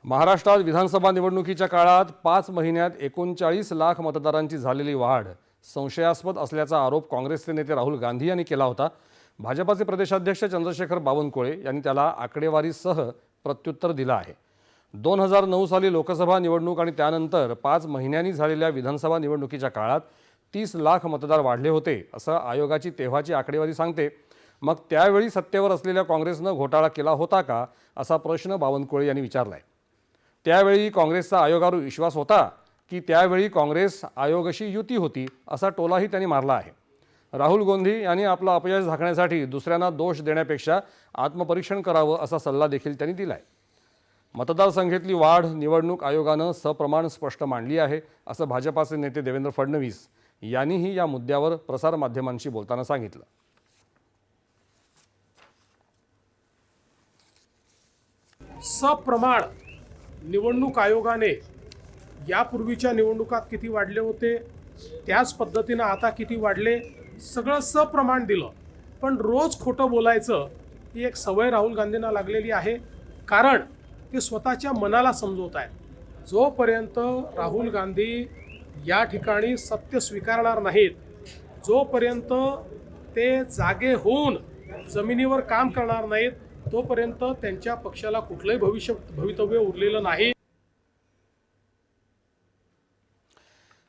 महाराष्ट्रात विधानसभा निवडणुकीच्या काळात 5 महिन्यात 39 लाख मतदारांची झालेली वाढ संशयास्पद असल्याचा आरोप काँग्रेसचे नेते राहुल गांधी यांनी केला होता। भाजपाचे प्रदेशाध्यक्ष चंद्रशेखर बावनकुळे यांनी त्याला आकडेवारीसह प्रत्युत्तर दिलं आहे। 2009 साली लोकसभा निवडणूक आणि त्यानंतर 5 महिन्यांनी झालेल्या विधानसभा निवडणुकीच्या काळात 30 लाख मतदार वाढले होते असं आयोगाची तेव्हाची आकडेवारी सांगते। मग त्यावेळी सत्तेवर असलेल्या काँग्रेसनं घोटाळा केला होता का असा प्रश्न बावनकुळे यांनी विचारलाय। त्यावेळी काँग्रेसचा आयोगावर विश्वास होता की त्यावेळी काँग्रेस आयोगाशी युती होती असा टोलाही त्यांनी मारला आहे। राहुल गांधी यांनी आपला अपयश झाकण्यासाठी दुसऱ्यांना दोष देण्यापेक्षा आत्मपरीक्षण करावं असा सल्ला देखील त्यांनी दिलाय। मतदारसंख्येतली वाढ निवडणूक आयोगानं सप्रमाण स्पष्ट मांडली आहे असं भाजपाचे नेते देवेंद्र फडणवीस यांनीही या मुद्द्यावर प्रसार माध्यमांशी बोलताना सांगितलं। सप्रमाण निवडणूक आयोगाने यापूर्वीच्या निवडणुकात किती वाढले होते त्याच पद्धतीने आता किती वाढले सगळं सप्रमाण दिलं। पण रोज खोटं बोलायचं ही एक सवय राहुल गांधींना लागलेली आहे, कारण ते स्वतःच्या मनाला समजवत आहेत। जोपर्यंत राहुल गांधी या ठिकाणी सत्य स्वीकारणार नाहीत, जोपर्यंत ते जागे होऊन जमिनीवर काम करणार नाहीत, तोपर्यंत त्यांच्या पक्षाला कुठलंही भवितव्य उरलेलं नाही।